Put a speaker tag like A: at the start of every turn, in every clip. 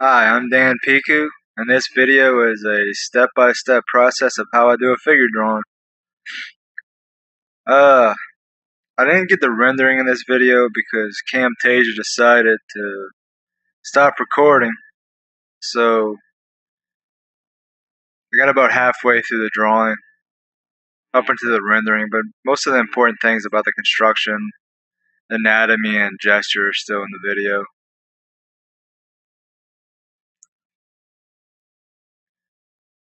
A: Hi, I'm Dan Piku, and this video is a step-by-step process of how I do a figure drawing. Uh, I didn't get the rendering in this video because Camtasia decided to stop recording, so I got about halfway through the drawing, up into the rendering, but most of the important things about the construction, anatomy, and gesture are still in the video.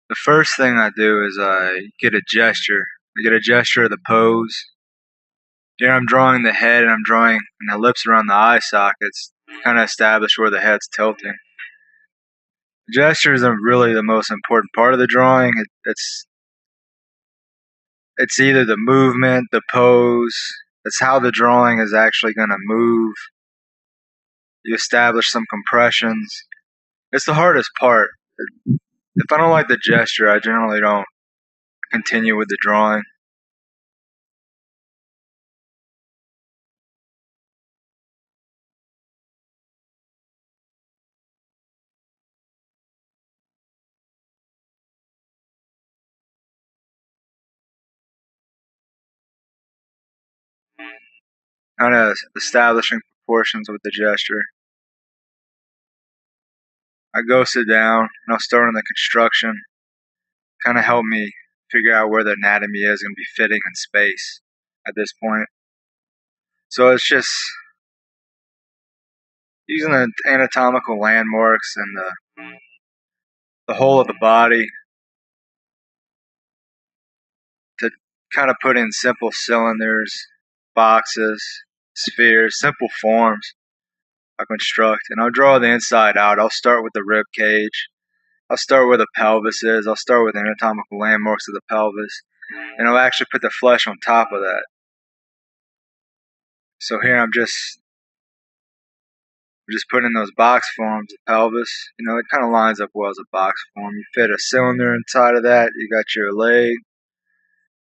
A: The first thing I do is I get a gesture. I get a gesture of the pose. Here I'm drawing the head and I'm drawing an ellipse around the eye sockets to kind of establish where the head's tilting. Gestures are really the most important part of the drawing. It's either the movement, the pose, it's how the drawing is actually going to move. You establish some compressions. It's the hardest part. If I don't like the gesture, I generally don't continue with the drawing. Kind of establishing proportions with the gesture. I go sit down and I'll start on the construction. Kind of help me figure out where the anatomy is going to be fitting in space at this point. So it's just using the anatomical landmarks and the whole of the body to kind of put in simple cylinders, boxes, spheres, simple forms I construct. And I'll draw the inside out. I'll start with the rib cage. I'll start where the pelvis is. I'll start with the anatomical landmarks of the pelvis. And I'll actually put the flesh on top of that. So here I'm just putting those box forms of pelvis. You know, it kind of lines up well as a box form. You fit a cylinder inside of that. You got your leg.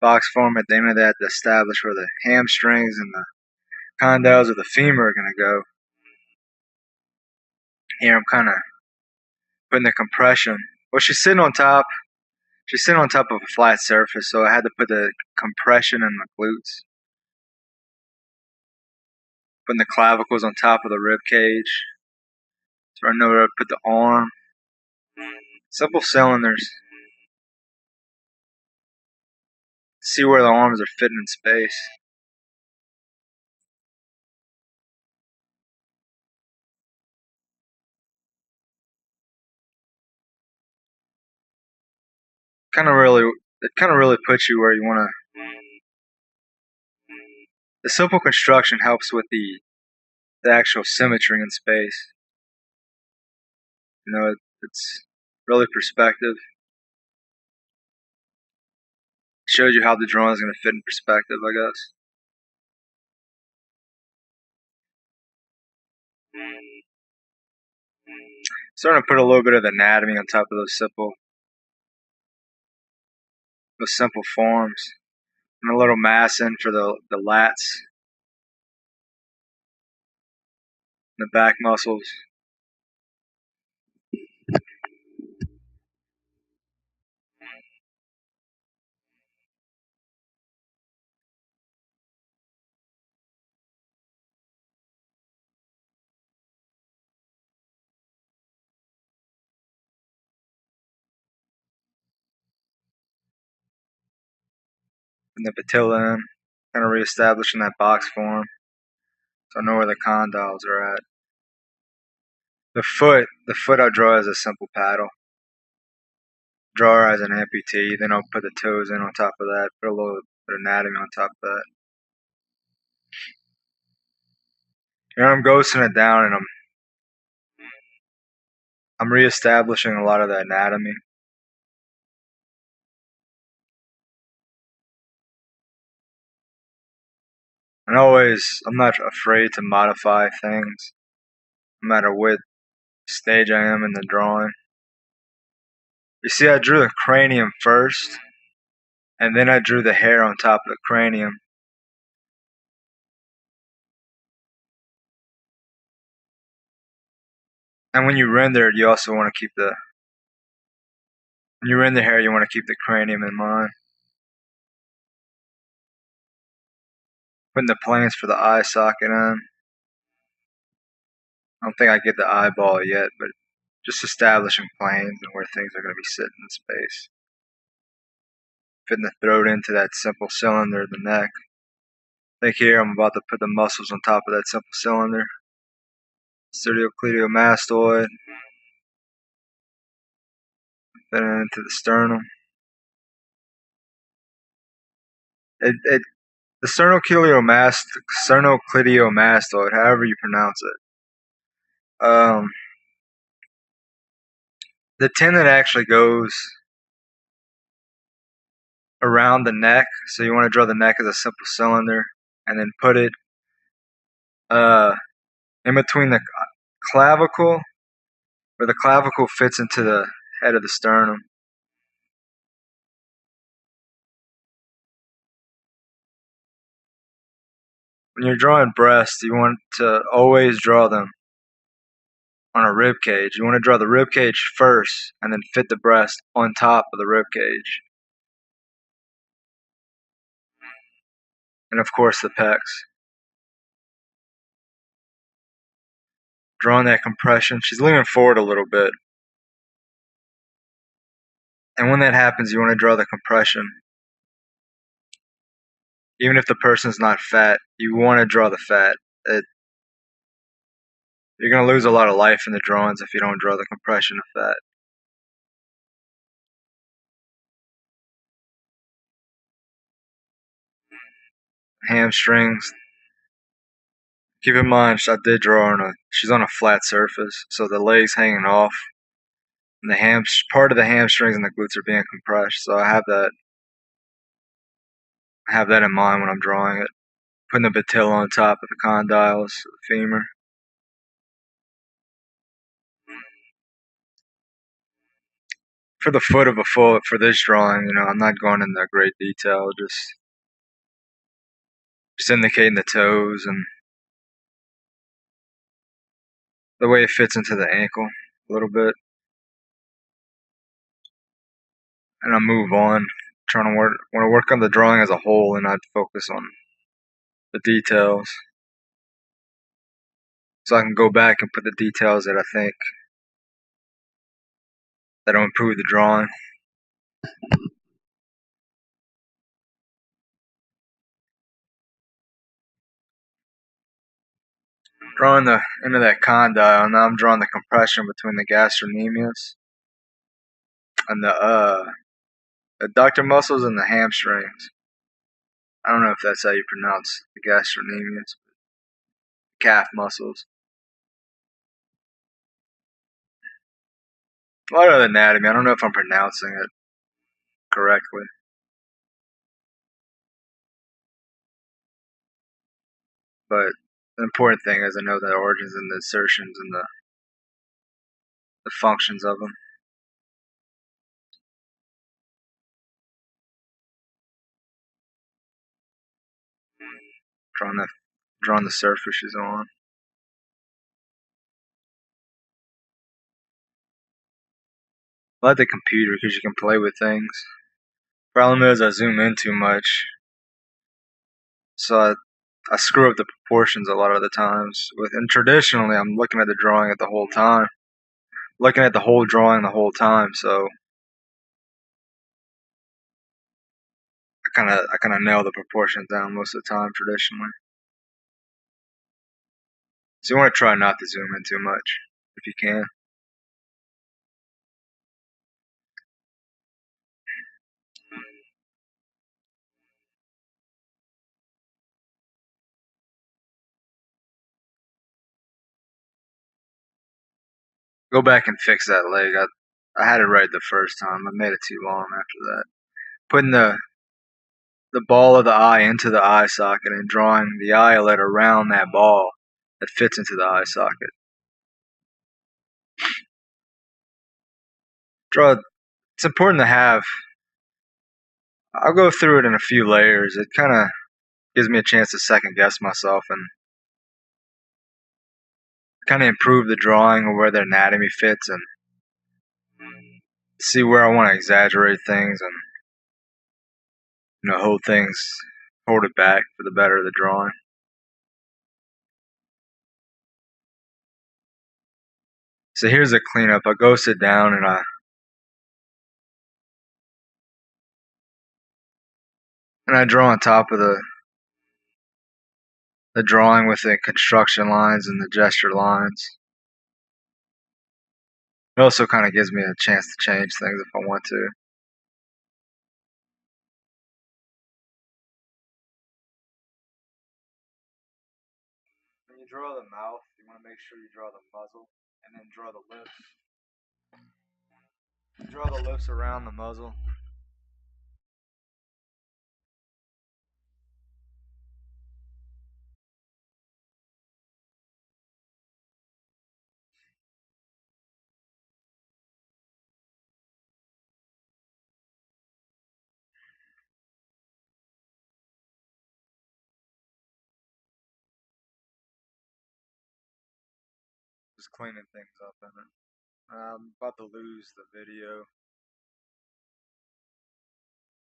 A: Box form at the end of that to establish where the hamstrings and the condyles of the femur are going to go. Here I'm kind of putting the compression. Well, she's sitting on top. She's sitting on top of a flat surface, so I had to put the compression in the glutes. Putting the clavicles on top of the rib cage. So I know where to put the arm. Simple cylinders. See where the arms are fitting in space. It kind of really puts you where you want to. The simple construction helps with the actual symmetry in space. You know, it's really perspective. It shows you how the drawing is going to fit in perspective, I guess. Starting to put a little bit of anatomy on top of those simple forms, and a little mass in for the lats, the back muscles. And the patella in, kind of reestablishing that box form, so I know where the condyles are at. The foot I draw as a simple paddle. Draw her as an amputee, then I'll put the toes in on top of that, put a little bit of anatomy on top of that. Here I'm ghosting it down and I'm reestablishing a lot of the anatomy. And I'm not afraid to modify things, no matter what stage I am in the drawing. You see, I drew the cranium first, and then I drew the hair on top of the cranium. And when you render it, you also want to keep when you render hair, you want to keep the cranium in mind. Putting the planes for the eye socket in. I don't think I get the eyeball yet, but just establishing planes and where things are going to be sitting in space. Fitting the throat into that simple cylinder, the neck. I think here I'm about to put the muscles on top of that simple cylinder. Studioclidiomastoid. Fitting it into the sternum. The sternocleidomastoid, however you pronounce it. The tendon actually goes around the neck, so you want to draw the neck as a simple cylinder, and then put it in between the clavicle, where the clavicle fits into the head of the sternum. When you're drawing breasts, you want to always draw them on a rib cage. You want to draw the rib cage first, and then fit the breast on top of the rib cage. And of course the pecs. Drawing that compression. She's leaning forward a little bit. And when that happens, you want to draw the compression. Even if the person's not fat, you want to draw the fat. You're going to lose a lot of life in the drawings if you don't draw the compression of fat. Hamstrings. Keep in mind, I did draw she's on a flat surface, so the leg's hanging off. And part of the hamstrings and the glutes are being compressed, so I have that in mind when I'm drawing it. Putting the patella on top of the condyles, the femur. For the foot of a foot, for this drawing, I'm not going into great detail, just indicating the toes and the way it fits into the ankle a little bit. And I move on, trying to work on the drawing as a whole and not focus on the details. So I can go back and put the details that I think that'll improve the drawing. Drawing the into that condyle, now I'm drawing the compression between the gastrocnemius and the adductor muscles and the hamstrings. I don't know if that's how you pronounce the gastrocnemius, calf muscles. A lot of anatomy. I don't know if I'm pronouncing it correctly. But the important thing is I know the origins and the insertions and the functions of them. Drawing the surface she's on. I like the computer because you can play with things. Problem is I zoom in too much, so I screw up the proportions a lot of the times. And traditionally, I'm looking at the drawing at the whole time, looking at the whole drawing the whole time. So I kind of nail the proportions down most of the time traditionally. So you want to try not to zoom in too much if you can. Go back and fix that leg. I had it right the first time. I made it too long after that. Putting the ball of the eye into the eye socket and drawing the eyelet around that ball that fits into the eye socket. It's important to have. I'll go through it in a few layers. It kind of gives me a chance to second guess myself and kind of improve the drawing or where the anatomy fits and see where I want to exaggerate things and hold it back for the better of the drawing. So here's a cleanup. I go sit down and I draw on top of the drawing with the construction lines and the gesture lines. It also kind of gives me a chance to change things if I want to. When you draw the mouth, you want to make sure you draw the muzzle and then draw the lips. Draw the lips around the muzzle. Just cleaning things up in it. I'm about to lose the video. I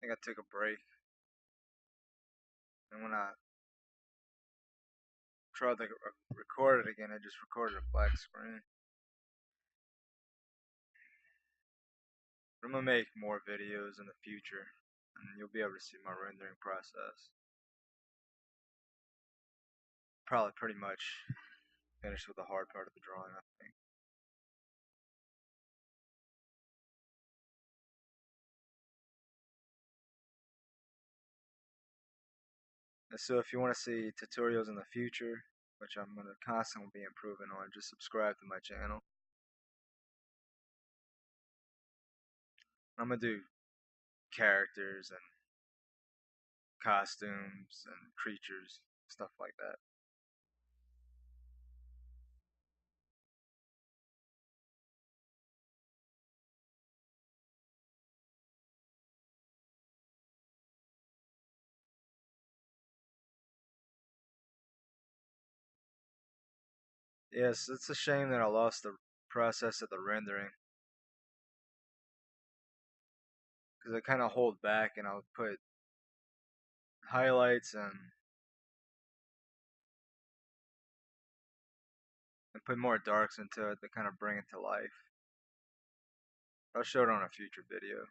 A: think I took a break. And when I tried to record it again, I just recorded a black screen. But I'm going to make more videos in the future. And you'll be able to see my rendering process. Probably pretty much finished with the hard part of the drawing, I think. And so if you want to see tutorials in the future, which I'm going to constantly be improving on, just subscribe to my channel. I'm going to do characters and costumes and creatures, stuff like that. Yes, it's a shame that I lost the process of the rendering, because I kind of hold back and I'll put highlights and put more darks into it to kind of bring it to life. I'll show it on a future video.